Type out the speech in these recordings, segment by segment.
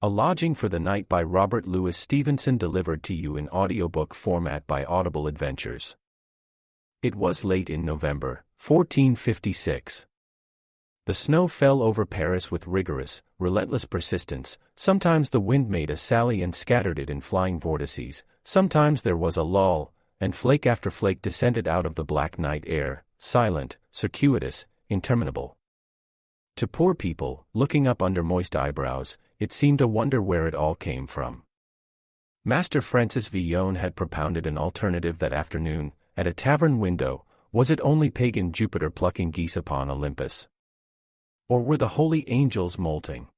A Lodging for the Night by Robert Louis Stevenson, delivered to you in audiobook format by Audible Adventures. It was late in November, 1456. The snow fell over Paris with rigorous, relentless persistence. Sometimes the wind made a sally and scattered it in flying vortices, sometimes there was a lull, and flake after flake descended out of the black night air, silent, circuitous, interminable. To poor people, looking up under moist eyebrows, it seemed a wonder where it all came from. Master Francis Villon had propounded an alternative that afternoon, at a tavern window. Was it only pagan Jupiter plucking geese upon Olympus? Or were the holy angels molting?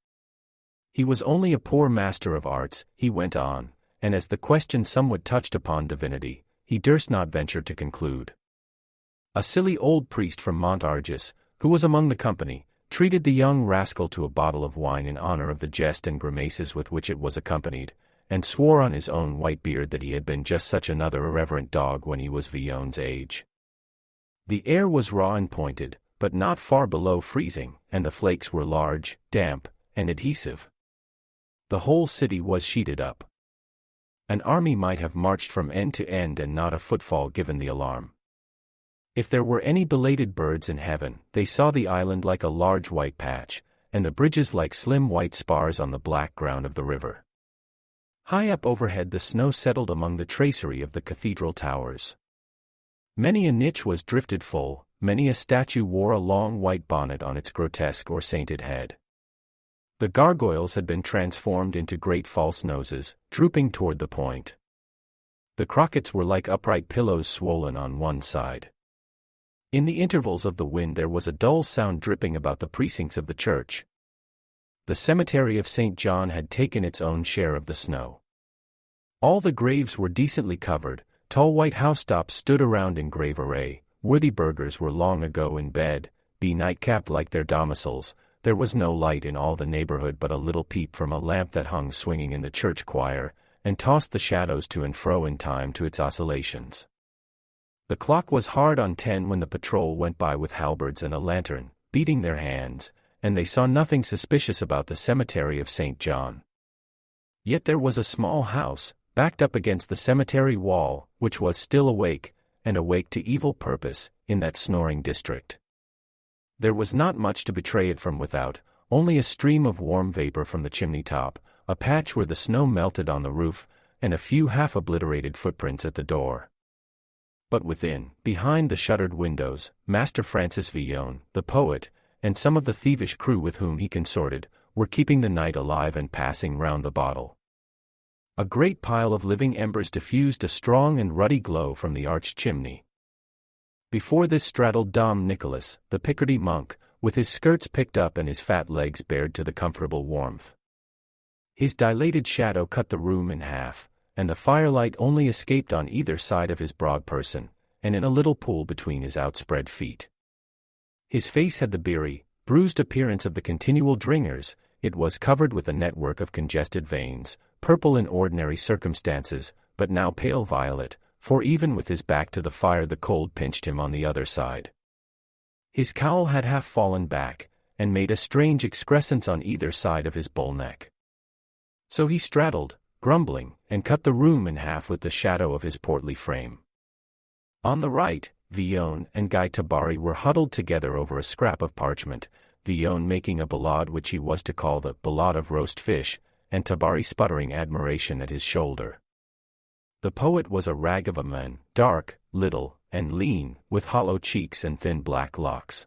He was only a poor master of arts, he went on, and as the question somewhat touched upon divinity, he durst not venture to conclude. A silly old priest from Montargis, who was among the company, treated the young rascal to a bottle of wine in honor of the jest and grimaces with which it was accompanied, and swore on his own white beard that he had been just such another irreverent dog when he was Villon's age. The air was raw and pointed, but not far below freezing, and the flakes were large, damp, and adhesive. The whole city was sheeted up. An army might have marched from end to end and not a footfall given the alarm. If there were any belated birds in heaven, they saw the island like a large white patch, and the bridges like slim white spars on the black ground of the river. High up overhead the snow settled among the tracery of the cathedral towers. Many a niche was drifted full, many a statue wore a long white bonnet on its grotesque or sainted head. The gargoyles had been transformed into great false noses, drooping toward the point. The crockets were like upright pillows swollen on one side. In the intervals of the wind there was a dull sound dripping about the precincts of the church. The cemetery of St. John had taken its own share of the snow. All the graves were decently covered, tall white housetops stood around in grave array, worthy burghers were long ago in bed, night-capped like their domiciles. There was no light in all the neighborhood but a little peep from a lamp that hung swinging in the church choir, and tossed the shadows to and fro in time to its oscillations. The clock was hard on 10 when the patrol went by with halberds and a lantern, beating their hands, and they saw nothing suspicious about the cemetery of St. John. Yet there was a small house, backed up against the cemetery wall, which was still awake, and awake to evil purpose, in that snoring district. There was not much to betray it from without, only a stream of warm vapor from the chimney top, a patch where the snow melted on the roof, and a few half-obliterated footprints at the door. But within, behind the shuttered windows, Master Francis Villon, the poet, and some of the thievish crew with whom he consorted, were keeping the night alive and passing round the bottle. A great pile of living embers diffused a strong and ruddy glow from the arched chimney. Before this straddled Dom Nicholas, the Picardy monk, with his skirts picked up and his fat legs bared to the comfortable warmth. His dilated shadow cut the room in half, and the firelight only escaped on either side of his broad person, and in a little pool between his outspread feet. His face had the beery, bruised appearance of the continual dringers. It was covered with a network of congested veins, purple in ordinary circumstances, but now pale violet, for even with his back to the fire the cold pinched him on the other side. His cowl had half fallen back, and made a strange excrescence on either side of his bull neck. So he straddled, grumbling, and cut the room in half with the shadow of his portly frame. On the right, Villon and Guy Tabary were huddled together over a scrap of parchment, Villon making a ballade which he was to call the Ballade of Roast Fish, and Tabary sputtering admiration at his shoulder. The poet was a rag of a man, dark, little, and lean, with hollow cheeks and thin black locks.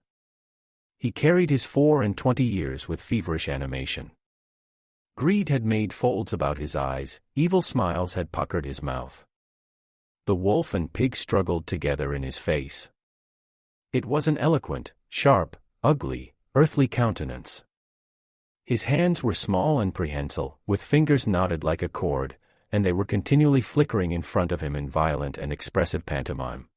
He carried his 24 years with feverish animation. Greed had made folds about his eyes, evil smiles had puckered his mouth. The wolf and pig struggled together in his face. It was an eloquent, sharp, ugly, earthly countenance. His hands were small and prehensile, with fingers knotted like a cord, and they were continually flickering in front of him in violent and expressive pantomime.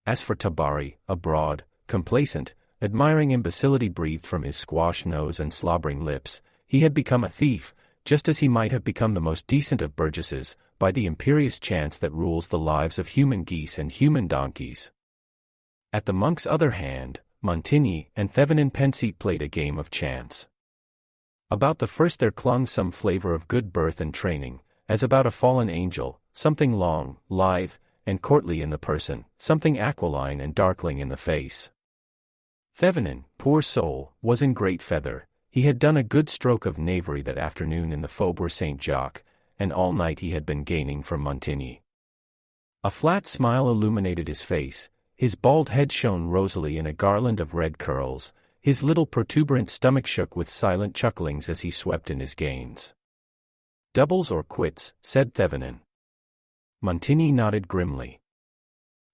As for Tabary, a broad, complacent, admiring imbecility breathed from his squash nose and slobbering lips. He had become a thief, just as he might have become the most decent of burgesses, by the imperious chance that rules the lives of human geese and human donkeys. At the monk's other hand, Montigny and Thevenin Pensete played a game of chance. About the first there clung some flavor of good birth and training, as about a fallen angel, something long, lithe, and courtly in the person, something aquiline and darkling in the face. Thevenin, poor soul, was in great feather. He had done a good stroke of knavery that afternoon in the Faubourg Saint-Jacques, and all night he had been gaining from Montigny. A flat smile illuminated his face, his bald head shone rosily in a garland of red curls, his little protuberant stomach shook with silent chucklings as he swept in his gains. "Doubles or quits," said Thevenin. Montigny nodded grimly.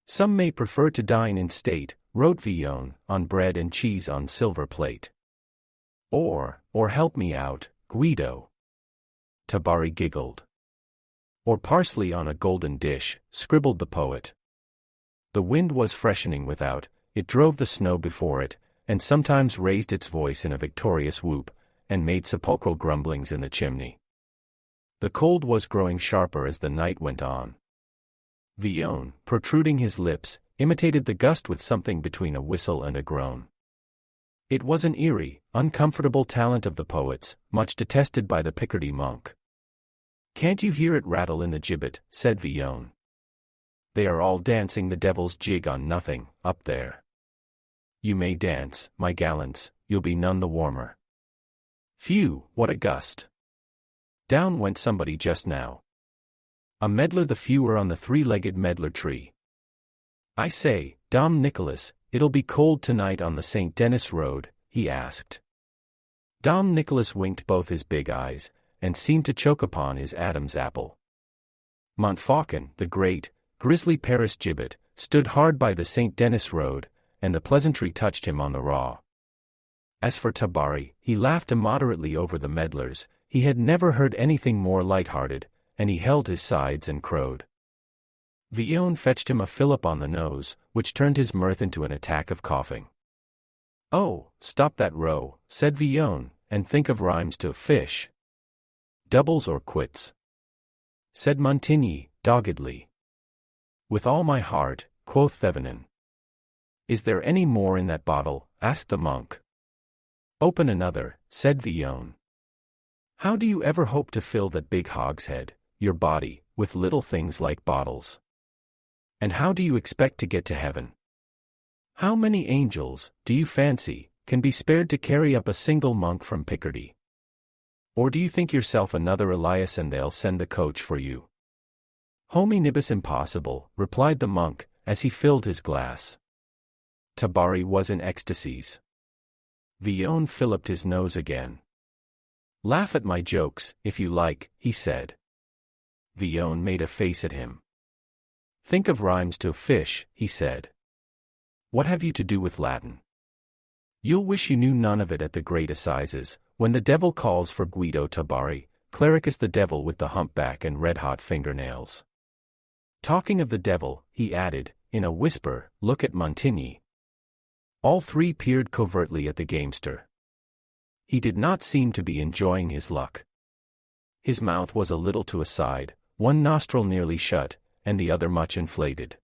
"Some may prefer to dine in state," wrote Villon, "on bread and cheese on silver plate. Or help me out, Guido." Tabari giggled. "Or parsley on a golden dish," scribbled the poet. The wind was freshening without, it drove the snow before it, and sometimes raised its voice in a victorious whoop, and made sepulchral grumblings in the chimney. The cold was growing sharper as the night went on. Villon, protruding his lips, imitated the gust with something between a whistle and a groan. It was an eerie, uncomfortable talent of the poet's, much detested by the Picardy monk. "Can't you hear it rattle in the gibbet?" said Villon. "They are all dancing the devil's jig on nothing, up there. You may dance, my gallants, you'll be none the warmer. Phew, what a gust! Down went somebody just now. A medlar the fewer on the three-legged medlar tree. I say, Dom Nicholas, it'll be cold tonight on the St. Denis road?" he asked. Dom Nicholas winked both his big eyes, and seemed to choke upon his Adam's apple. Montfaucon, the great, grisly Paris gibbet, stood hard by the St. Denis road, and the pleasantry touched him on the raw. As for Tabari, he laughed immoderately over the medlars. He had never heard anything more light-hearted, and he held his sides and crowed. Villon fetched him a fillip on the nose, which turned his mirth into an attack of coughing. "Oh, stop that row," said Villon, "and think of rhymes to fish." "Doubles or quits," said Montigny, doggedly. "With all my heart," quoth Thevenin. "Is there any more in that bottle?" asked the monk. "Open another," said Villon. "How do you ever hope to fill that big hogshead, your body, with little things like bottles? And how do you expect to get to heaven? How many angels, do you fancy, can be spared to carry up a single monk from Picardy? Or do you think yourself another Elias and they'll send the coach for you?" "Homi nibus impossible," replied the monk, as he filled his glass. Tabari was in ecstasies. Villon filliped his nose again. "Laugh at my jokes, if you like," he said. Villon made a face at him. "Think of rhymes to fish," he said. "What have you to do with Latin? You'll wish you knew none of it at the great assizes, when the devil calls for Guido Tabari, Clericus the devil with the humpback and red-hot fingernails. Talking of the devil," he added, in a whisper, "look at Montigny." All three peered covertly at the gamester. He did not seem to be enjoying his luck. His mouth was a little to a side, one nostril nearly shut, and the other much inflated.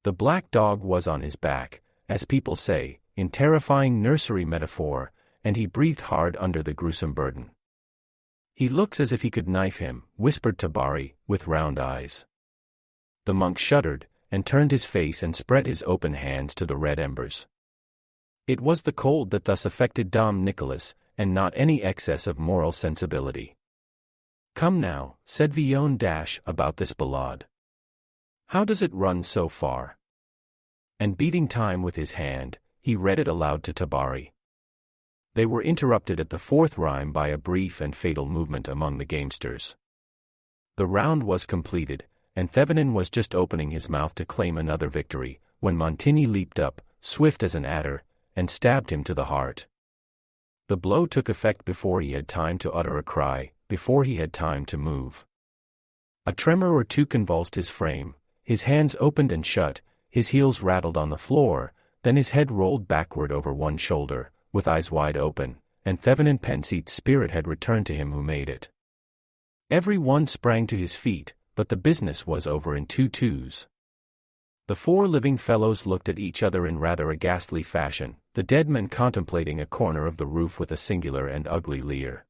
The black dog was on his back, as people say, in terrifying nursery metaphor, and he breathed hard under the gruesome burden. "He looks as if he could knife him," whispered Tabari, with round eyes. The monk shuddered, and turned his face and spread his open hands to the red embers. It was the cold that thus affected Dom Nicholas, and not any excess of moral sensibility. "Come now," said Villon about this ballade. "How does it run so far?" And beating time with his hand, he read it aloud to Tabari. They were interrupted at the fourth rhyme by a brief and fatal movement among the gamesters. The round was completed, and Thevenin was just opening his mouth to claim another victory, when Montigny leaped up, swift as an adder, and stabbed him to the heart. The blow took effect before he had time to utter a cry, before he had time to move. A tremor or two convulsed his frame, his hands opened and shut, his heels rattled on the floor, then his head rolled backward over one shoulder, with eyes wide open, and Thevenin Penseed's spirit had returned to him who made it. Every one sprang to his feet, but the business was over in 2 twos. The four living fellows looked at each other in rather a ghastly fashion, the dead man contemplating a corner of the roof with a singular and ugly leer.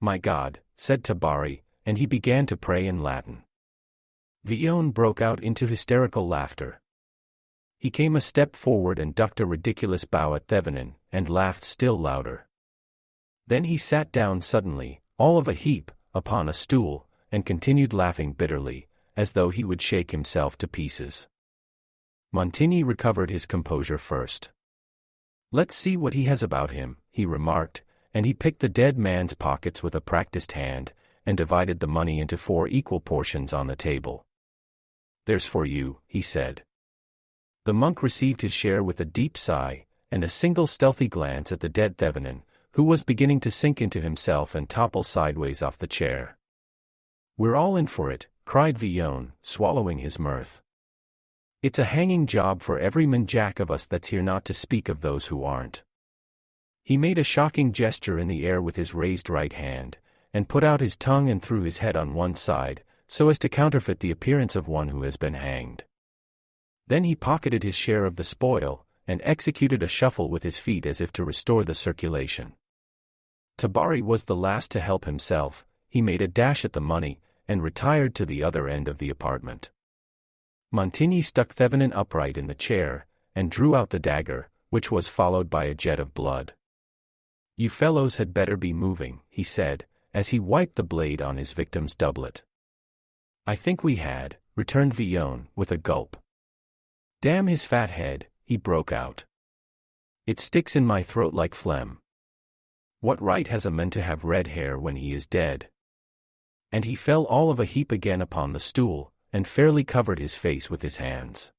"My God," said Tabari, and he began to pray in Latin. Villon broke out into hysterical laughter. He came a step forward and ducked a ridiculous bow at Thevenin, and laughed still louder. Then he sat down suddenly, all of a heap, upon a stool, and continued laughing bitterly, as though he would shake himself to pieces. Montigny recovered his composure first. "Let's see what he has about him," he remarked, and he picked the dead man's pockets with a practiced hand, and divided the money into 4 equal portions on the table. "There's for you," he said. The monk received his share with a deep sigh, and a single stealthy glance at the dead Thevenin, who was beginning to sink into himself and topple sideways off the chair. "We're all in for it," cried Villon, swallowing his mirth. "It's a hanging job for every man-jack of us that's here, not to speak of those who aren't." He made a shocking gesture in the air with his raised right hand, and put out his tongue and threw his head on one side, so as to counterfeit the appearance of one who has been hanged. Then he pocketed his share of the spoil, and executed a shuffle with his feet as if to restore the circulation. Tabari was the last to help himself. He made a dash at the money, and retired to the other end of the apartment. Montigny stuck Thevenin upright in the chair, and drew out the dagger, which was followed by a jet of blood. "You fellows had better be moving," he said, as he wiped the blade on his victim's doublet. "I think we had," returned Villon, with a gulp. "Damn his fat head," he broke out. "It sticks in my throat like phlegm. What right has a man to have red hair when he is dead?" And he fell all of a heap again upon the stool, and fairly covered his face with his hands.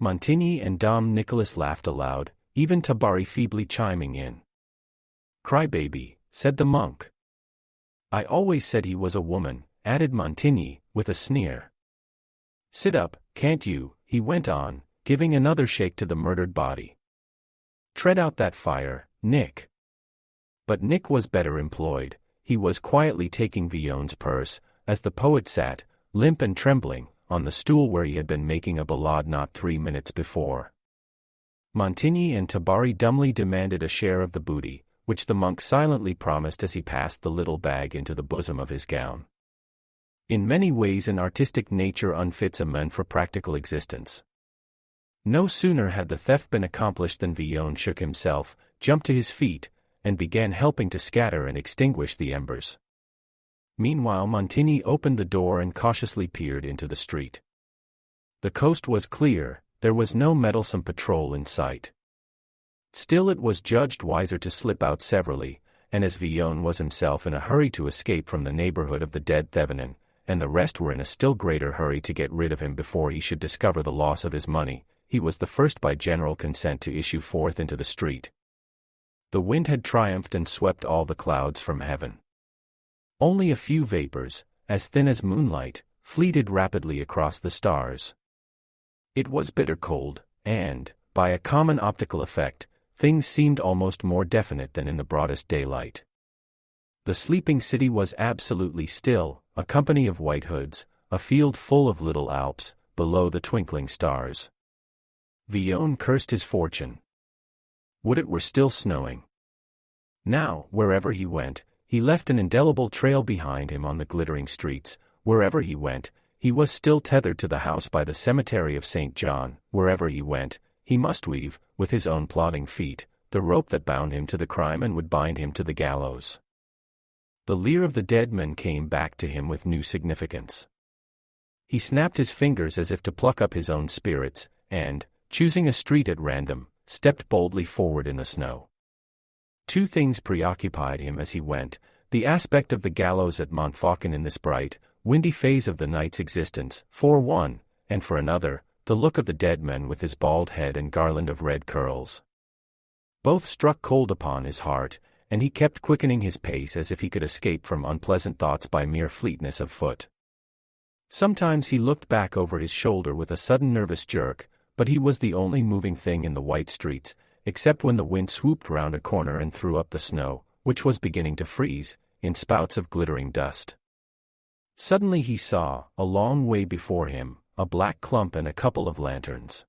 Montigny and Dom Nicholas laughed aloud, even Tabari feebly chiming in. "Cry-baby," said the monk. "I always said he was a woman," added Montigny, with a sneer. "Sit up, can't you?" he went on, giving another shake to the murdered body. "Tread out that fire, Nick." But Nick was better employed. He was quietly taking Villon's purse, as the poet sat, limp and trembling, on the stool where he had been making a ballade not 3 minutes before. Montigny and Tabari dumbly demanded a share of the booty, which the monk silently promised as he passed the little bag into the bosom of his gown. In many ways an artistic nature unfits a man for practical existence. No sooner had the theft been accomplished than Villon shook himself, jumped to his feet, and began helping to scatter and extinguish the embers. Meanwhile Montigny opened the door and cautiously peered into the street. The coast was clear, there was no meddlesome patrol in sight. Still it was judged wiser to slip out severally, and as Villon was himself in a hurry to escape from the neighborhood of the dead Thevenin, and the rest were in a still greater hurry to get rid of him before he should discover the loss of his money, he was the first by general consent to issue forth into the street. The wind had triumphed and swept all the clouds from heaven. Only a few vapors, as thin as moonlight, fleeted rapidly across the stars. It was bitter cold, and, by a common optical effect, things seemed almost more definite than in the broadest daylight. The sleeping city was absolutely still, a company of white hoods, a field full of little Alps, below the twinkling stars. Villon cursed his fortune. Would it were still snowing. Now, wherever he went, he left an indelible trail behind him on the glittering streets. Wherever he went, he was still tethered to the house by the cemetery of St. John. Wherever he went, he must weave, with his own plodding feet, the rope that bound him to the crime and would bind him to the gallows. The leer of the dead man came back to him with new significance. He snapped his fingers as if to pluck up his own spirits, and, choosing a street at random, stepped boldly forward in the snow. 2 things preoccupied him as he went: the aspect of the gallows at Montfaucon in this bright, windy phase of the night's existence, for one, and for another, the look of the dead man with his bald head and garland of red curls. Both struck cold upon his heart, and he kept quickening his pace as if he could escape from unpleasant thoughts by mere fleetness of foot. Sometimes he looked back over his shoulder with a sudden nervous jerk, but he was the only moving thing in the white streets, except when the wind swooped round a corner and threw up the snow, which was beginning to freeze, in spouts of glittering dust. Suddenly he saw, a long way before him, a black clump and a couple of lanterns.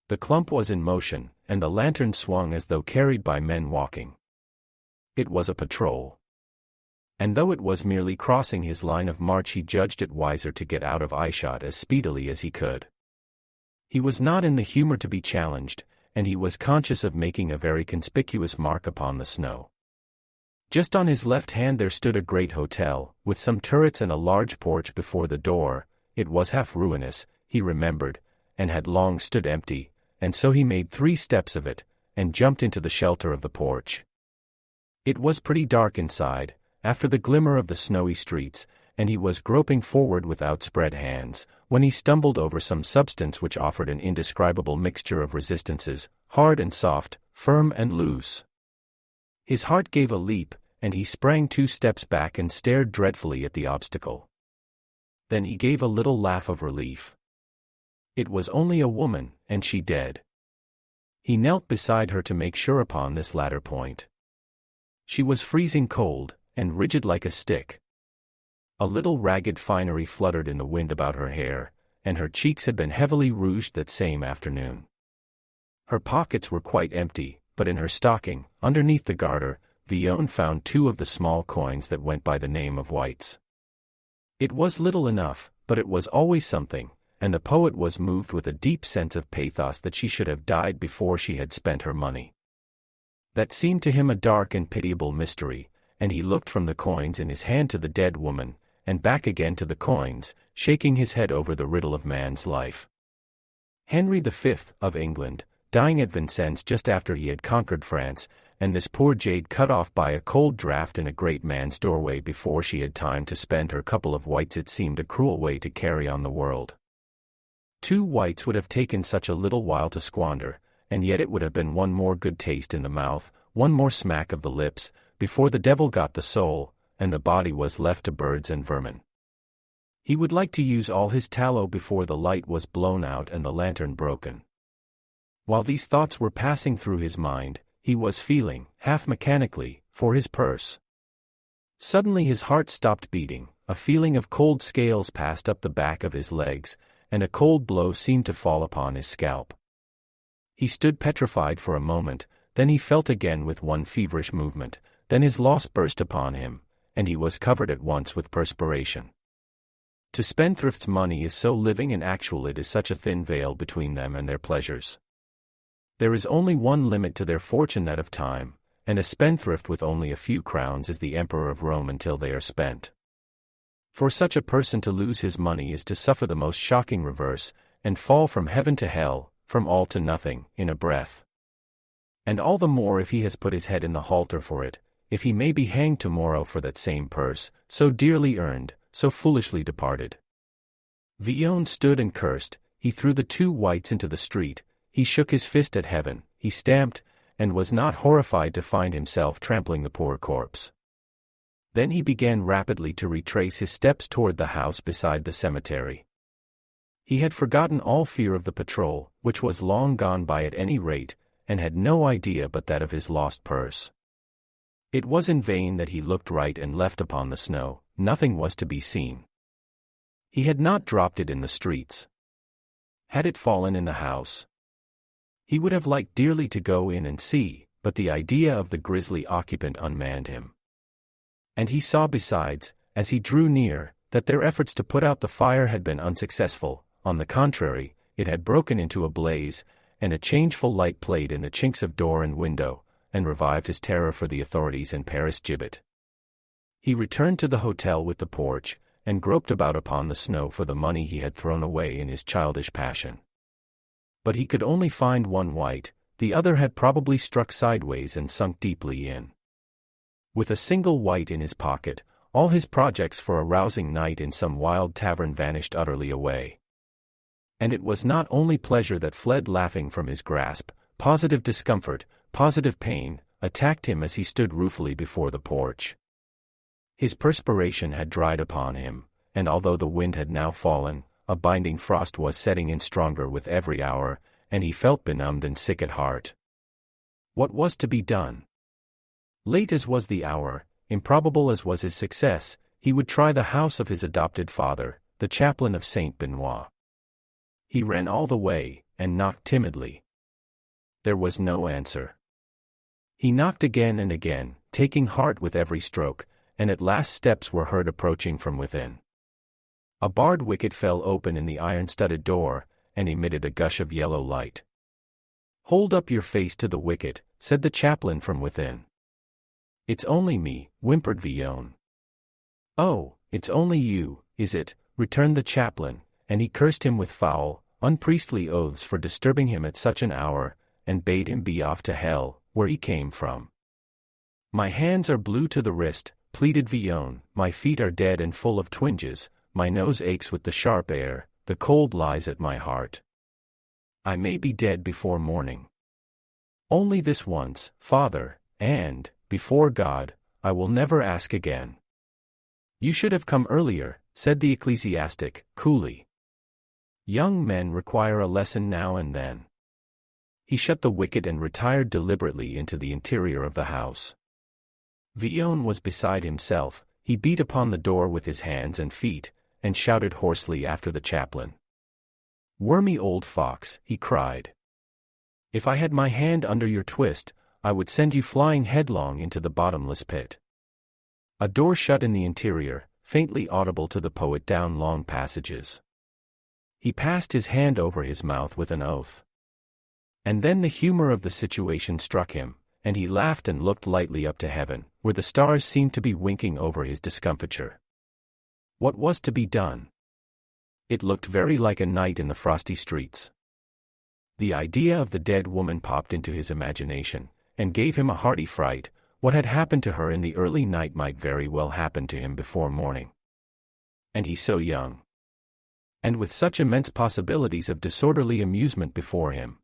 The clump was in motion, and the lantern swung as though carried by men walking. It was a patrol. And though it was merely crossing his line of march, he judged it wiser to get out of eyeshot as speedily as he could. He was not in the humor to be challenged, and he was conscious of making a very conspicuous mark upon the snow. Just on his left hand there stood a great hotel, with some turrets and a large porch before the door. It was half ruinous, he remembered, and had long stood empty, and so he made 3 steps of it, and jumped into the shelter of the porch. It was pretty dark inside, after the glimmer of the snowy streets, and he was groping forward with outspread hands, when he stumbled over some substance which offered an indescribable mixture of resistances, hard and soft, firm and loose. His heart gave a leap, and he sprang 2 steps back and stared dreadfully at the obstacle. Then he gave a little laugh of relief. It was only a woman, and she dead. He knelt beside her to make sure upon this latter point. She was freezing cold, and rigid like a stick. A little ragged finery fluttered in the wind about her hair, and her cheeks had been heavily rouged that same afternoon. Her pockets were quite empty, but in her stocking, underneath the garter, Villon found 2 of the small coins that went by the name of whites. It was little enough, but it was always something, and the poet was moved with a deep sense of pathos that she should have died before she had spent her money. That seemed to him a dark and pitiable mystery, and he looked from the coins in his hand to the dead woman, and back again to the coins, shaking his head over the riddle of man's life. Henry V of England, dying at Vincennes just after he had conquered France, and this poor jade cut off by a cold draught in a great man's doorway before she had time to spend her couple of whites. It seemed a cruel way to carry on the world. 2 whites would have taken such a little while to squander, and yet it would have been one more good taste in the mouth, one more smack of the lips, before the devil got the soul, and the body was left to birds and vermin. He would like to use all his tallow before the light was blown out and the lantern broken. While these thoughts were passing through his mind, he was feeling, half mechanically, for his purse. Suddenly his heart stopped beating, a feeling of cold scales passed up the back of his legs, and a cold blow seemed to fall upon his scalp. He stood petrified for a moment, then he felt again with one feverish movement, then his loss burst upon him, and he was covered at once with perspiration. To spendthrift's money is so living and actual, it is such a thin veil between them and their pleasures. There is only one limit to their fortune, that of time, and a spendthrift with only a few crowns is the emperor of Rome until they are spent. For such a person to lose his money is to suffer the most shocking reverse, and fall from heaven to hell, from all to nothing, in a breath. And all the more if he has put his head in the halter for it, if he may be hanged tomorrow for that same purse, so dearly earned, so foolishly departed. Villon stood and cursed, he threw the 2 whites into the street, he shook his fist at heaven, he stamped, and was not horrified to find himself trampling the poor corpse. Then he began rapidly to retrace his steps toward the house beside the cemetery. He had forgotten all fear of the patrol, which was long gone by at any rate, and had no idea but that of his lost purse. It was in vain that he looked right and left upon the snow, nothing was to be seen. He had not dropped it in the streets. Had it fallen in the house? He would have liked dearly to go in and see, but the idea of the grisly occupant unmanned him. And he saw besides, as he drew near, that their efforts to put out the fire had been unsuccessful. On the contrary, it had broken into a blaze, and a changeful light played in the chinks of door and window, and revived his terror for the authorities and Paris gibbet. He returned to the hotel with the porch, and groped about upon the snow for the money he had thrown away in his childish passion. But he could only find 1 white, the other had probably struck sideways and sunk deeply in. With a single white in his pocket, all his projects for a rousing night in some wild tavern vanished utterly away. And it was not only pleasure that fled laughing from his grasp, positive discomfort, positive pain, attacked him as he stood ruefully before the porch. His perspiration had dried upon him, and although the wind had now fallen, a binding frost was setting in stronger with every hour, and he felt benumbed and sick at heart. What was to be done? Late as was the hour, improbable as was his success, he would try the house of his adopted father, the chaplain of Saint Benoit. He ran all the way, and knocked timidly. There was no answer. He knocked again and again, taking heart with every stroke, and at last steps were heard approaching from within. A barred wicket fell open in the iron-studded door, and emitted a gush of yellow light. "Hold up your face to the wicket," said the chaplain from within. "It's only me," whimpered Villon. "Oh, it's only you, is it?" returned the chaplain, and he cursed him with foul, unpriestly oaths for disturbing him at such an hour, and bade him be off to hell, where he came from. "My hands are blue to the wrist," pleaded Villon, "my feet are dead and full of twinges, my nose aches with the sharp air, the cold lies at my heart. I may be dead before morning. Only this once, Father, and, before God, I will never ask again." "You should have come earlier," said the ecclesiastic, coolly. "Young men require a lesson now and then." He shut the wicket and retired deliberately into the interior of the house. Villon was beside himself. He beat upon the door with his hands and feet, and shouted hoarsely after the chaplain. "Wormy old fox," he cried. "If I had my hand under your twist, I would send you flying headlong into the bottomless pit." A door shut in the interior, faintly audible to the poet down long passages. He passed his hand over his mouth with an oath. And then the humor of the situation struck him, and he laughed and looked lightly up to heaven, where the stars seemed to be winking over his discomfiture. What was to be done? It looked very like a night in the frosty streets. The idea of the dead woman popped into his imagination, and gave him a hearty fright. What had happened to her in the early night might very well happen to him before morning. And he so young. And with such immense possibilities of disorderly amusement before him.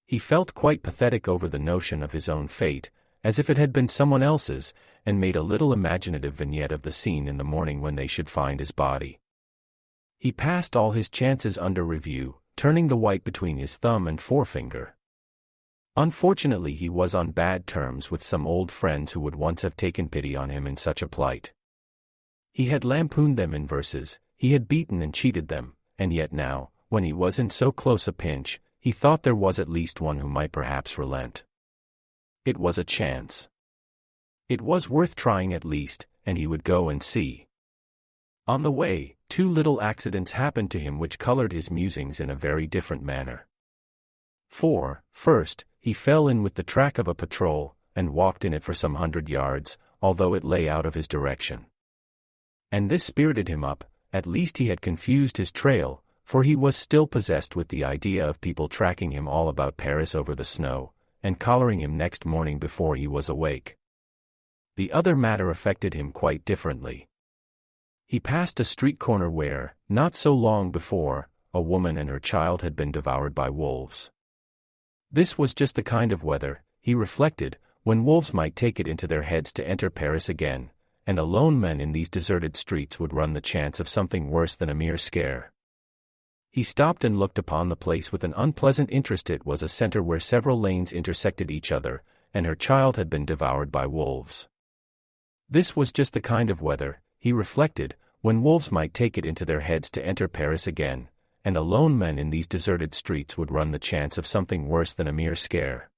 He felt quite pathetic over the notion of his own fate, as if it had been someone else's, and made a little imaginative vignette of the scene in the morning when they should find his body. He passed all his chances under review, turning the white between his thumb and forefinger. Unfortunately, he was on bad terms with some old friends who would once have taken pity on him in such a plight. He had lampooned them in verses, he had beaten and cheated them, and yet now, when he was in so close a pinch, he thought there was at least one who might perhaps relent. It was a chance. It was worth trying at least, and he would go and see. On the way, two little accidents happened to him which colored his musings in a very different manner. First, he fell in with the track of a patrol, and walked in it for some 100 yards, although it lay out of his direction. And this spirited him up. At least he had confused his trail, for he was still possessed with the idea of people tracking him all about Paris over the snow, and collaring him next morning before he was awake. The other matter affected him quite differently. He passed a street corner where, not so long before, a woman and her child had been devoured by wolves. This was just the kind of weather, he reflected, when wolves might take it into their heads to enter Paris again, and alone men in these deserted streets would run the chance of something worse than a mere scare. He stopped and looked upon the place with an unpleasant interest. It was a center where several lanes intersected each other, and her child had been devoured by wolves. This was just the kind of weather, he reflected, when wolves might take it into their heads to enter Paris again, and alone men in these deserted streets would run the chance of something worse than a mere scare.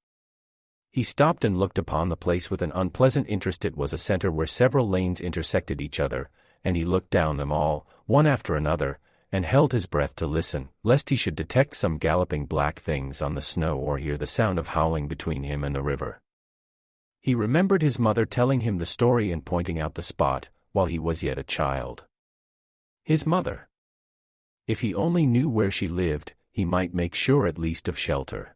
He stopped and looked upon the place with an unpleasant interest. It was a center where several lanes intersected each other, and he looked down them all, one after another, and held his breath to listen, lest he should detect some galloping black things on the snow or hear the sound of howling between him and the river. He remembered his mother telling him the story and pointing out the spot, while he was yet a child. His mother. If he only knew where she lived, he might make sure at least of shelter.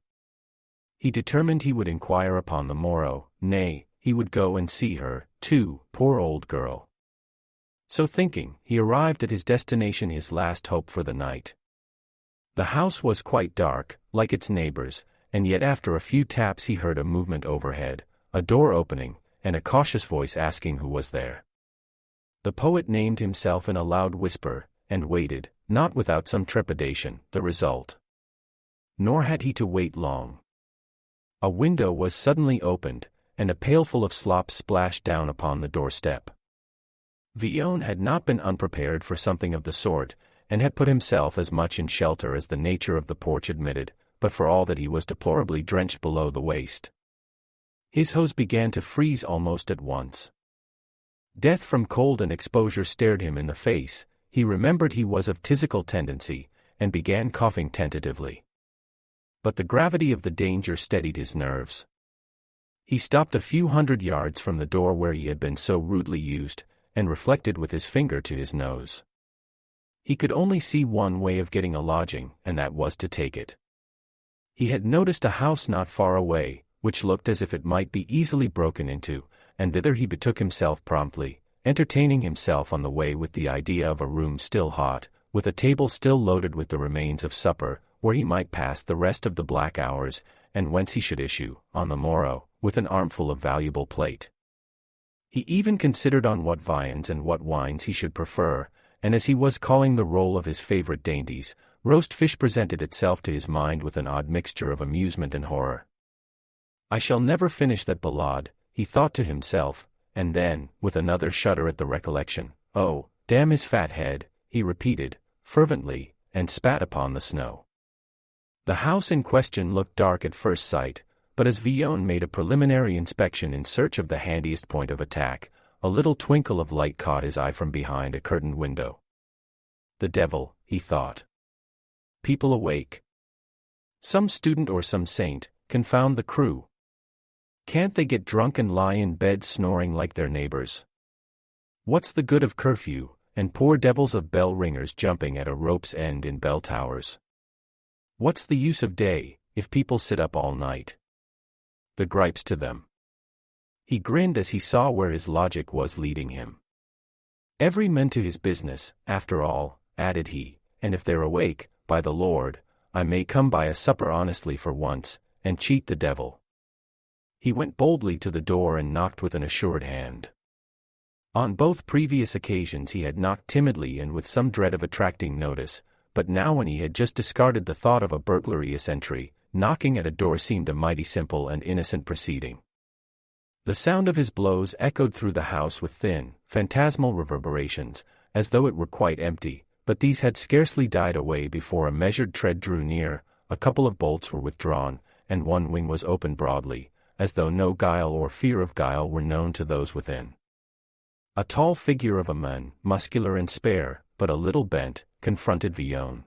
He determined he would inquire upon the morrow, nay, he would go and see her, too, poor old girl. So thinking, he arrived at his destination, his last hope for the night. The house was quite dark, like its neighbors, and yet after a few taps he heard a movement overhead, a door opening, and a cautious voice asking who was there. The poet named himself in a loud whisper, and waited, not without some trepidation, the result. Nor had he to wait long. A window was suddenly opened, and a pailful of slop splashed down upon the doorstep. Villon had not been unprepared for something of the sort, and had put himself as much in shelter as the nature of the porch admitted, but for all that he was deplorably drenched below the waist. His hose began to freeze almost at once. Death from cold and exposure stared him in the face. He remembered he was of phthisical tendency, and began coughing tentatively. But the gravity of the danger steadied his nerves. He stopped a few hundred yards from the door where he had been so rudely used, and reflected with his finger to his nose. He could only see one way of getting a lodging, and that was to take it. He had noticed a house not far away, which looked as if it might be easily broken into, and thither he betook himself promptly, entertaining himself on the way with the idea of a room still hot, with a table still loaded with the remains of supper, where he might pass the rest of the black hours, and whence he should issue, on the morrow, with an armful of valuable plate. He even considered on what viands and what wines he should prefer, and as he was calling the roll of his favorite dainties, roast fish presented itself to his mind with an odd mixture of amusement and horror. "I shall never finish that ballade," he thought to himself, and then, with another shudder at the recollection, "Oh, damn his fat head," he repeated, fervently, and spat upon the snow. The house in question looked dark at first sight, but as Villon made a preliminary inspection in search of the handiest point of attack, a little twinkle of light caught his eye from behind a curtained window. "The devil," he thought. "People awake. Some student or some saint, confound the crew. Can't they get drunk and lie in bed snoring like their neighbors? What's the good of curfew, and poor devils of bell ringers jumping at a rope's end in bell towers? What's the use of day, if people sit up all night? The gripes to them." He grinned as he saw where his logic was leading him. "Every man to his business, after all," added he, "and if they're awake, by the Lord, I may come by a supper honestly for once, and cheat the devil." He went boldly to the door and knocked with an assured hand. On both previous occasions he had knocked timidly and with some dread of attracting notice, but now when he had just discarded the thought of a burglarious entry, knocking at a door seemed a mighty simple and innocent proceeding. The sound of his blows echoed through the house with thin, phantasmal reverberations, as though it were quite empty, but these had scarcely died away before a measured tread drew near, a couple of bolts were withdrawn, and one wing was opened broadly, as though no guile or fear of guile were known to those within. A tall figure of a man, muscular and spare, but a little bent, confronted Villon.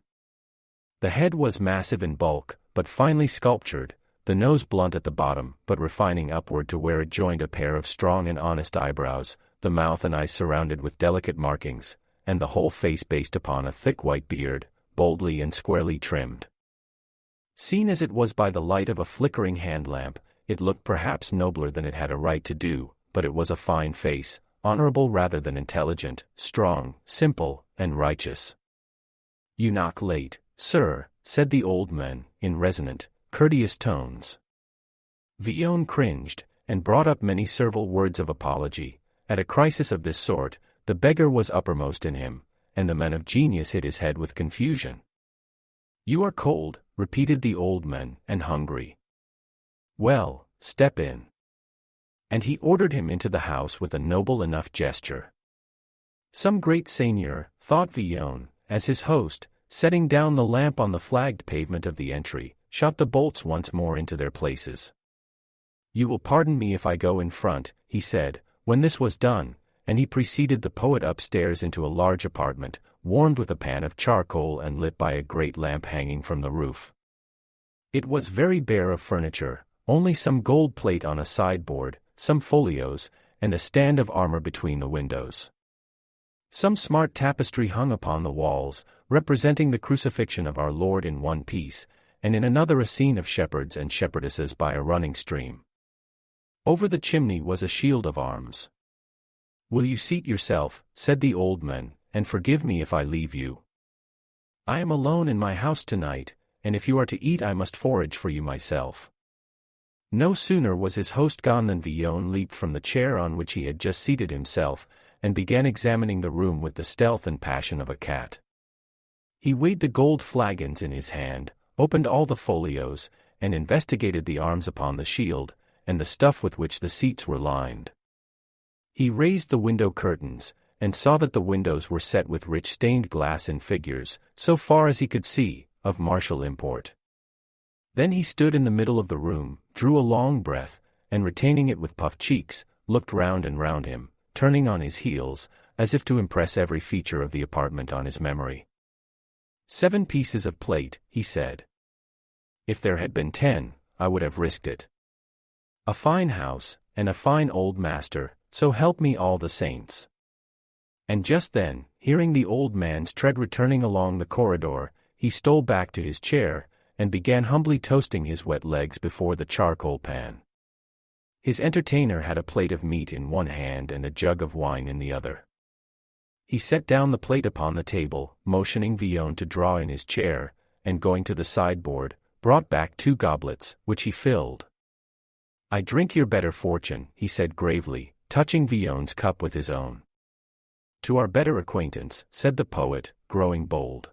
The head was massive in bulk, but finely sculptured, the nose blunt at the bottom but refining upward to where it joined a pair of strong and honest eyebrows, the mouth and eyes surrounded with delicate markings, and the whole face based upon a thick white beard, boldly and squarely trimmed. Seen as it was by the light of a flickering hand lamp, it looked perhaps nobler than it had a right to do, but it was a fine face, honorable rather than intelligent, strong, simple, and righteous. "You knock late, sir," said the old man, in resonant, courteous tones. Villon cringed, and brought up many servile words of apology. At a crisis of this sort, the beggar was uppermost in him, and the man of genius hit his head with confusion. "You are cold," repeated the old man, "and hungry. Well, step in." And he ordered him into the house with a noble enough gesture. Some great seigneur, thought Villon, as his host, setting down the lamp on the flagged pavement of the entry, shot the bolts once more into their places. "You will pardon me if I go in front," he said, when this was done, and he preceded the poet upstairs into a large apartment, warmed with a pan of charcoal and lit by a great lamp hanging from the roof. It was very bare of furniture, only some gold plate on a sideboard, some folios, and a stand of armor between the windows. Some smart tapestry hung upon the walls, representing the crucifixion of our Lord in one piece, and in another a scene of shepherds and shepherdesses by a running stream. Over the chimney was a shield of arms. "Will you seat yourself," said the old man, "and forgive me if I leave you? I am alone in my house tonight, and if you are to eat I must forage for you myself." No sooner was his host gone than Villon leaped from the chair on which he had just seated himself, and began examining the room with the stealth and passion of a cat. He weighed the gold flagons in his hand, opened all the folios, and investigated the arms upon the shield, and the stuff with which the seats were lined. He raised the window curtains, and saw that the windows were set with rich stained glass in figures, so far as he could see, of martial import. Then he stood in the middle of the room, drew a long breath, and retaining it with puffed cheeks, looked round and round him, turning on his heels, as if to impress every feature of the apartment on his memory. 7 pieces of plate, he said. If there had been 10, I would have risked it. A fine house, and a fine old master, so help me all the saints. And just then, hearing the old man's tread returning along the corridor, he stole back to his chair, and began humbly toasting his wet legs before the charcoal pan. His entertainer had a plate of meat in one hand and a jug of wine in the other. He set down the plate upon the table, motioning Villon to draw in his chair, and going to the sideboard, brought back 2 goblets, which he filled. I drink your better fortune, he said gravely, touching Villon's cup with his own. To our better acquaintance, said the poet, growing bold.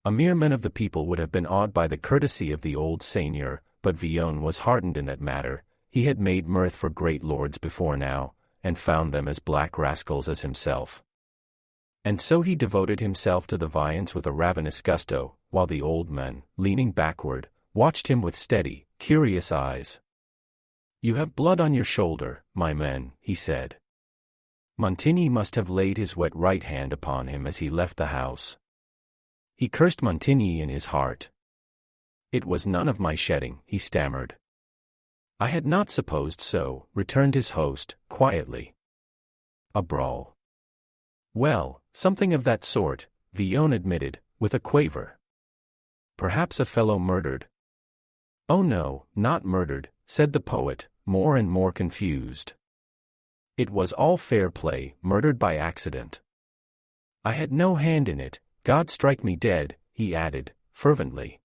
A mere man of the people would have been awed by the courtesy of the old seigneur, but Villon was hardened in that matter. He had made mirth for great lords before now, and found them as black rascals as himself. And so he devoted himself to the viands with a ravenous gusto, while the old man, leaning backward, watched him with steady, curious eyes. You have blood on your shoulder, my men, he said. Montigny must have laid his wet right hand upon him as he left the house. He cursed Montigny in his heart. It was none of my shedding, he stammered. I had not supposed so, returned his host, quietly. A brawl. Well, something of that sort, Villon admitted, with a quaver. Perhaps a fellow murdered. Oh no, not murdered, said the poet, more and more confused. It was all fair play, murdered by accident. I had no hand in it, God strike me dead, he added, fervently.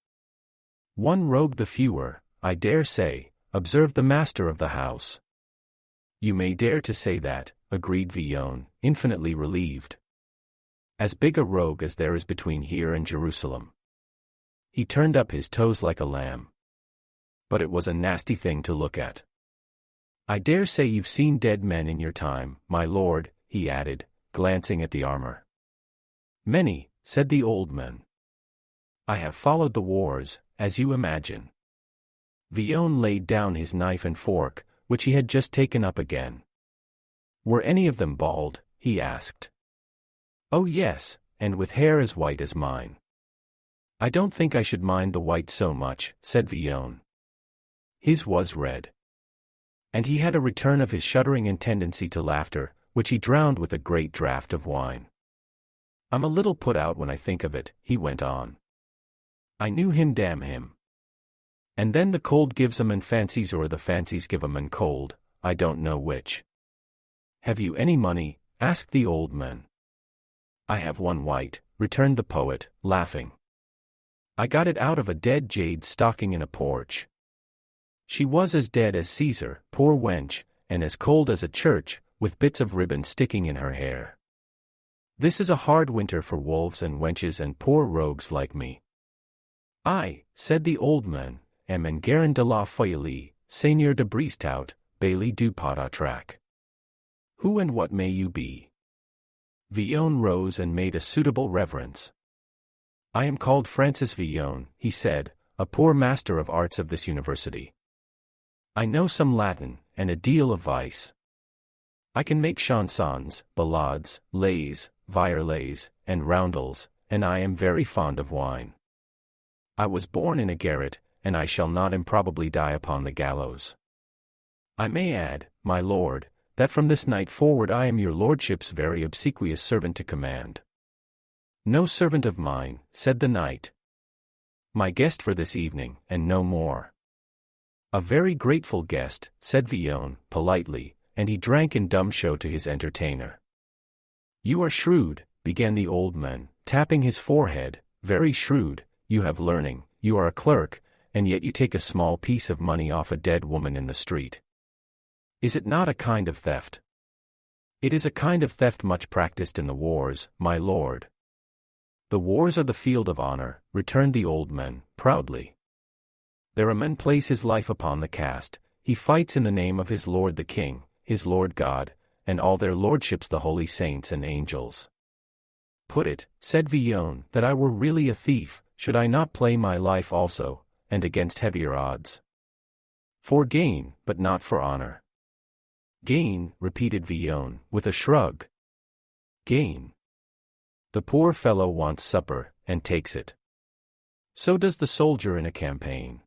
One rogue the fewer, I dare say, observed the master of the house. You may dare to say that, agreed Villon, infinitely relieved. As big a rogue as there is between here and Jerusalem. He turned up his toes like a lamb. But it was a nasty thing to look at. I dare say you've seen dead men in your time, my lord, he added, glancing at the armor. Many, said the old man. I have followed the wars, as you imagine. Villon laid down his knife and fork, which he had just taken up again. Were any of them bald? He asked. Oh yes, and with hair as white as mine. I don't think I should mind the white so much, said Villon. His was red. And he had a return of his shuddering and tendency to laughter, which he drowned with a great draught of wine. I'm a little put out when I think of it, he went on. I knew him, damn him. And then the cold gives 'em and fancies, or the fancies give 'em and cold, I don't know which. Have you any money? Asked the old man. I have one white, returned the poet, laughing. I got it out of a dead jade stocking in a porch. She was as dead as Caesar, poor wench, and as cold as a church, with bits of ribbon sticking in her hair. This is a hard winter for wolves and wenches and poor rogues like me. I, said the old man, am Enguerrand de la Feuilly, Seigneur de Bristout, Bailly du Pontautrac. Who and what may you be? Villon rose and made a suitable reverence. I am called Francis Villon, he said, a poor master of arts of this university. I know some Latin, and a deal of vice. I can make chansons, ballades, lays, virelays, and roundels, and I am very fond of wine. I was born in a garret, and I shall not improbably die upon the gallows. I may add, my lord, that from this night forward I am your lordship's very obsequious servant to command. No servant of mine, said the knight. My guest for this evening, and no more. A very grateful guest, said Villon, politely, and he drank in dumb show to his entertainer. You are shrewd, began the old man, tapping his forehead, very shrewd, you have learning, you are a clerk, and yet you take a small piece of money off a dead woman in the street. Is it not a kind of theft? It is a kind of theft much practiced in the wars, my lord. The wars are the field of honor, returned the old man, proudly. There a man plays his life upon the cast, he fights in the name of his lord the king, his lord God, and all their lordships the holy saints and angels. Put it, said Villon, that I were really a thief, should I not play my life also, and against heavier odds? For gain, but not for honor. Gain, repeated Villon, with a shrug. Gain. The poor fellow wants supper, and takes it. So does the soldier in a campaign.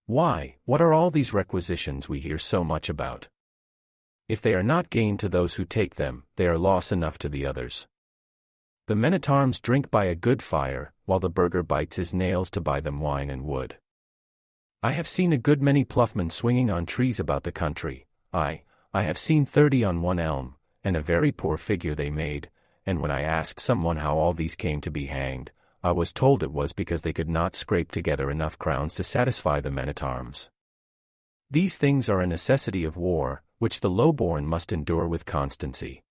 Why, what are all these requisitions we hear so much about? If they are not gain to those who take them, they are loss enough to the others. The men-at-arms drink by a good fire, while the burgher bites his nails to buy them wine and wood. I have seen a good many ploughmen swinging on trees about the country. I have seen 30 on one elm, and a very poor figure they made, and when I asked someone how all these came to be hanged, I was told it was because they could not scrape together enough crowns to satisfy the men-at-arms. These things are a necessity of war, which the low-born must endure with constancy.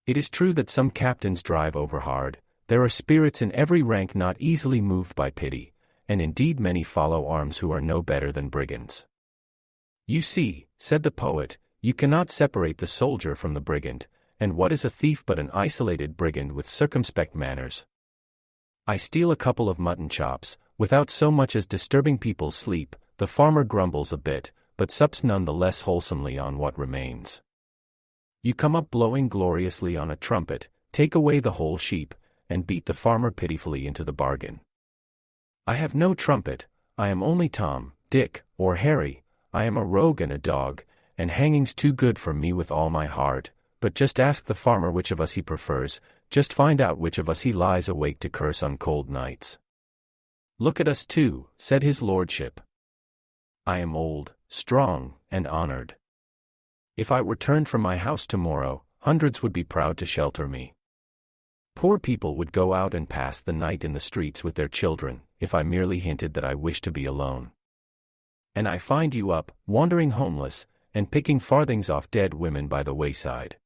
It is true that some captains drive over hard, there are spirits in every rank not easily moved by pity, and indeed many follow arms who are no better than brigands. You see, said the poet, you cannot separate the soldier from the brigand, and what is a thief but an isolated brigand with circumspect manners? I steal a couple of mutton chops, without so much as disturbing people's sleep, the farmer grumbles a bit, but sups none the less wholesomely on what remains. You come up blowing gloriously on a trumpet, take away the whole sheep, and beat the farmer pitifully into the bargain. I have no trumpet, I am only Tom, Dick, or Harry, I am a rogue and a dog, and hanging's too good for me with all my heart, but just ask the farmer which of us he prefers, just find out which of us he lies awake to curse on cold nights. Look at us too, said his lordship. I am old, strong, and honored. If I were turned from my house tomorrow, hundreds would be proud to shelter me. Poor people would go out and pass the night in the streets with their children, if I merely hinted that I wished to be alone. And I find you up, wandering homeless, and picking farthings off dead women by the wayside.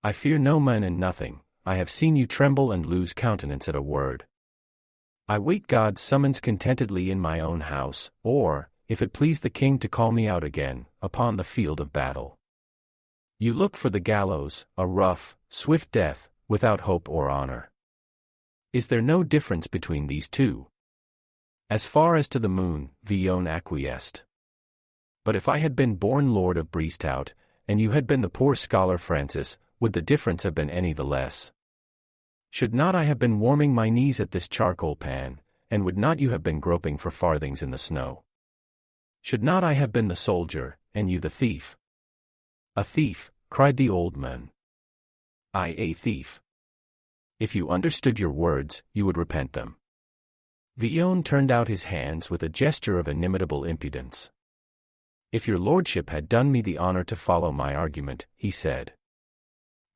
I fear no man and nothing, I have seen you tremble and lose countenance at a word. I wait God's summons contentedly in my own house, or, if it please the king to call me out again, upon the field of battle. You look for the gallows, a rough, swift death, without hope or honor. Is there no difference between these two? As far as to the moon, Villon acquiesced. But if I had been born Lord of Bristout, and you had been the poor scholar Francis, would the difference have been any the less? Should not I have been warming my knees at this charcoal pan, and would not you have been groping for farthings in the snow? Should not I have been the soldier, and you the thief? A thief, cried the old man. I a thief. If you understood your words, you would repent them. Villon turned out his hands with a gesture of inimitable impudence. If your lordship had done me the honor to follow my argument, he said.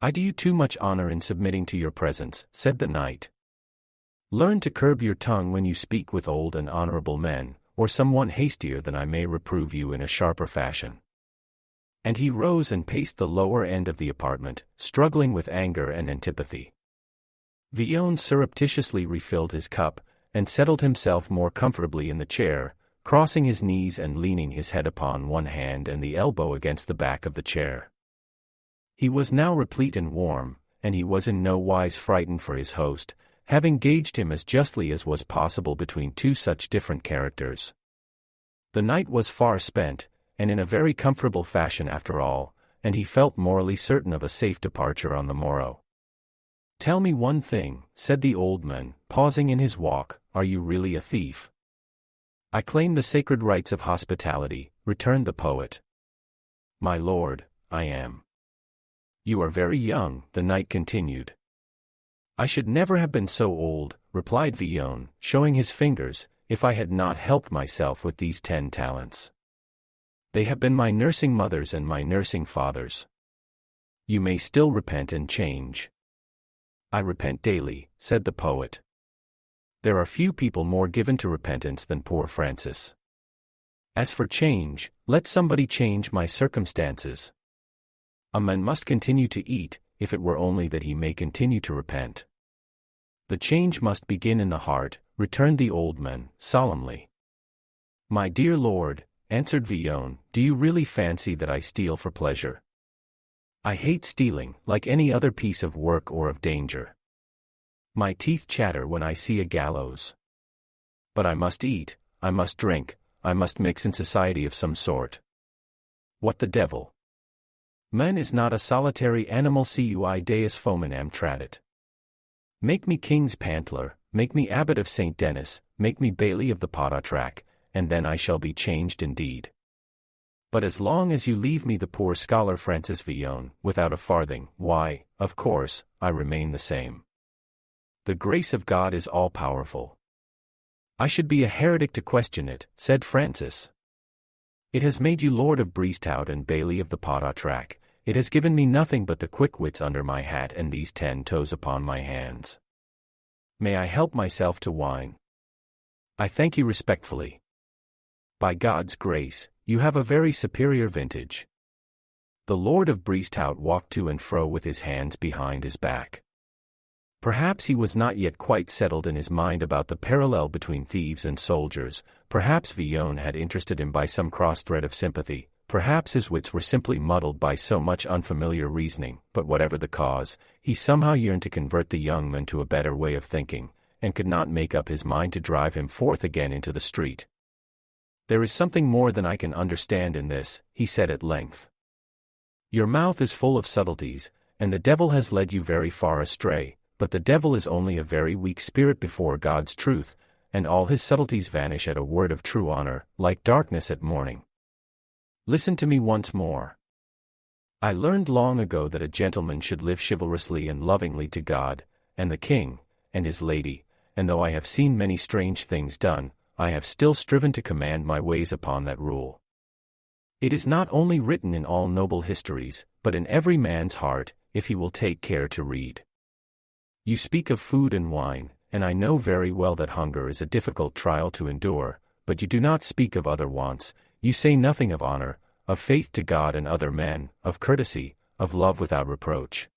I do you too much honor in submitting to your presence, said the knight. Learn to curb your tongue when you speak with old and honorable men, or someone hastier than I may reprove you in a sharper fashion. And he rose and paced the lower end of the apartment, struggling with anger and antipathy. Villon surreptitiously refilled his cup, and settled himself more comfortably in the chair, crossing his knees and leaning his head upon one hand and the elbow against the back of the chair. He was now replete and warm, and he was in no wise frightened for his host, having gauged him as justly as was possible between two such different characters. The night was far spent, and in a very comfortable fashion after all, and he felt morally certain of a safe departure on the morrow. Tell me one thing, said the old man, pausing in his walk, are you really a thief? I claim the sacred rights of hospitality, returned the poet. My lord, I am. You are very young, the knight continued. I should never have been so old, replied Villon, showing his fingers, if I had not helped myself with these 10 talents. They have been my nursing mother's and my nursing father's. You may still repent and change. I repent daily, said the poet. There are few people more given to repentance than poor Francis. As for change, let somebody change my circumstances. A man must continue to eat, if it were only that he may continue to repent. The change must begin in the heart, returned the old man, solemnly. My dear lord, answered Villon, do you really fancy that I steal for pleasure? I hate stealing, like any other piece of work or of danger. My teeth chatter when I see a gallows. But I must eat, I must drink, I must mix in society of some sort. What the devil? Man is not a solitary animal cui deus fomenam tradit. Make me king's pantler, make me abbot of St. Denis, make me bailey of the Podatrack, and then I shall be changed indeed. But as long as you leave me the poor scholar Francis Villon, without a farthing, why, of course, I remain the same. The grace of God is all-powerful. I should be a heretic to question it, said Francis. It has made you Lord of Bristout and Bailey of the Podatrack. It has given me nothing but the quick wits under my hat and these 10 toes upon my hands. May I help myself to wine? I thank you respectfully. By God's grace, you have a very superior vintage. The Lord of Bristout walked to and fro with his hands behind his back. Perhaps he was not yet quite settled in his mind about the parallel between thieves and soldiers, perhaps Villon had interested him by some cross-thread of sympathy, perhaps his wits were simply muddled by so much unfamiliar reasoning, but whatever the cause, he somehow yearned to convert the young man to a better way of thinking, and could not make up his mind to drive him forth again into the street. There is something more than I can understand in this, he said at length. Your mouth is full of subtleties, and the devil has led you very far astray, but the devil is only a very weak spirit before God's truth, and all his subtleties vanish at a word of true honor, like darkness at morning. Listen to me once more. I learned long ago that a gentleman should live chivalrously and lovingly to God, and the king, and his lady, and though I have seen many strange things done, I have still striven to command my ways upon that rule. It is not only written in all noble histories, but in every man's heart, if he will take care to read. You speak of food and wine, and I know very well that hunger is a difficult trial to endure, but you do not speak of other wants, you say nothing of honor, of faith to God and other men, of courtesy, of love without reproach.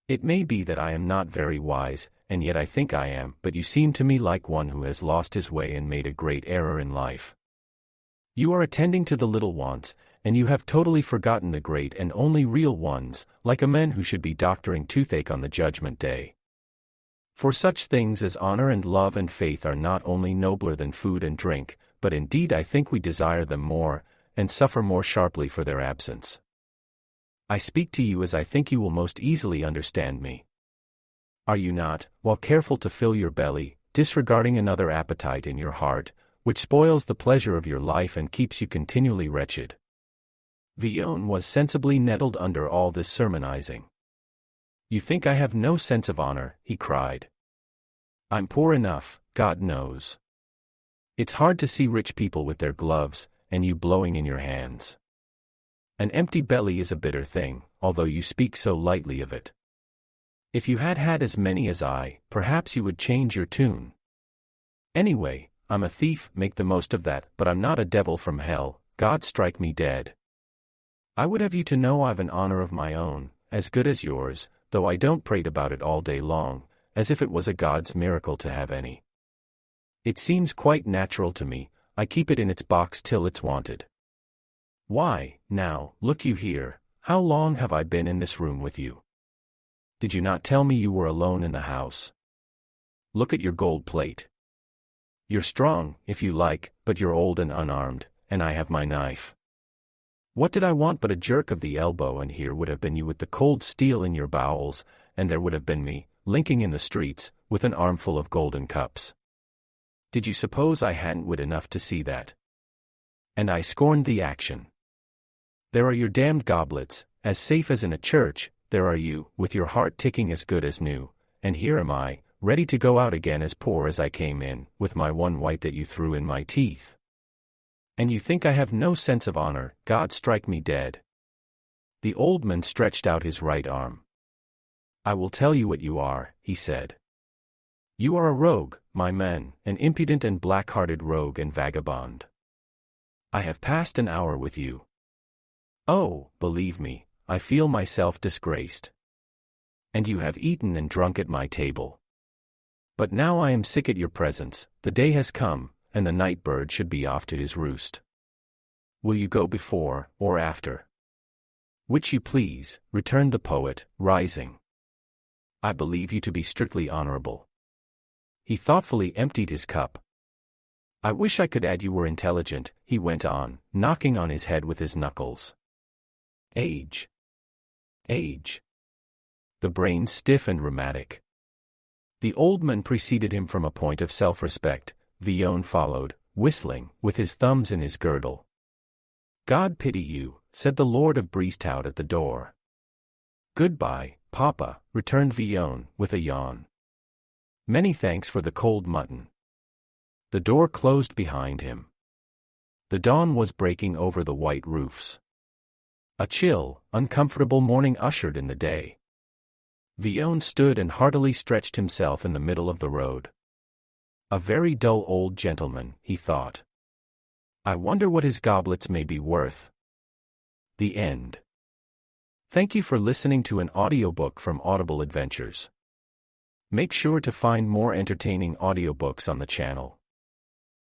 It may be that I am not very wise, and yet I think I am, but you seem to me like one who has lost his way and made a great error in life. You are attending to the little wants, and you have totally forgotten the great and only real ones, like a man who should be doctoring toothache on the judgment day. For such things as honor and love and faith are not only nobler than food and drink, but indeed I think we desire them more, and suffer more sharply for their absence. I speak to you as I think you will most easily understand me. Are you not, while careful to fill your belly, disregarding another appetite in your heart, which spoils the pleasure of your life and keeps you continually wretched? Villon was sensibly nettled under all this sermonizing. You think I have no sense of honor, he cried. I'm poor enough, God knows. It's hard to see rich people with their gloves, and you blowing in your hands. An empty belly is a bitter thing, although you speak so lightly of it. If you had had as many as I, perhaps you would change your tune. Anyway, I'm a thief, make the most of that, but I'm not a devil from hell, God strike me dead. I would have you to know I've an honor of my own, as good as yours, though I don't prate about it all day long, as if it was a God's miracle to have any. It seems quite natural to me, I keep it in its box till it's wanted. Why, now, look you here, how long have I been in this room with you? Did you not tell me you were alone in the house? Look at your gold plate. You're strong, if you like, but you're old and unarmed, and I have my knife. What did I want but a jerk of the elbow, and here would have been you with the cold steel in your bowels, and there would have been me, linking in the streets, with an armful of golden cups. Did you suppose I hadn't wit enough to see that? And I scorned the action. There are your damned goblets, as safe as in a church, there are you, with your heart ticking as good as new, and here am I, ready to go out again as poor as I came in, with my one white that you threw in my teeth. And you think I have no sense of honor, God strike me dead. The old man stretched out his right arm. I will tell you what you are, he said. You are a rogue, my man, an impudent and black-hearted rogue and vagabond. I have passed an hour with you. Oh, believe me, I feel myself disgraced. And you have eaten and drunk at my table. But now I am sick at your presence, the day has come, and the night bird should be off to his roost. Will you go before, or after? Which you please, returned the poet, rising. I believe you to be strictly honorable. He thoughtfully emptied his cup. I wish I could add you were intelligent, he went on, knocking on his head with his knuckles. Age. Age. The brain stiff and rheumatic. The old man preceded him from a point of self-respect. Villon followed, whistling, with his thumbs in his girdle. God pity you, said the Lord of Bristout at the door. Goodbye, Papa, returned Villon, with a yawn. Many thanks for the cold mutton. The door closed behind him. The dawn was breaking over the white roofs. A chill, uncomfortable morning ushered in the day. Villon stood and heartily stretched himself in the middle of the road. A very dull old gentleman, he thought. I wonder what his goblets may be worth. The end. Thank you for listening to an audiobook from Audible Adventures. Make sure to find more entertaining audiobooks on the channel.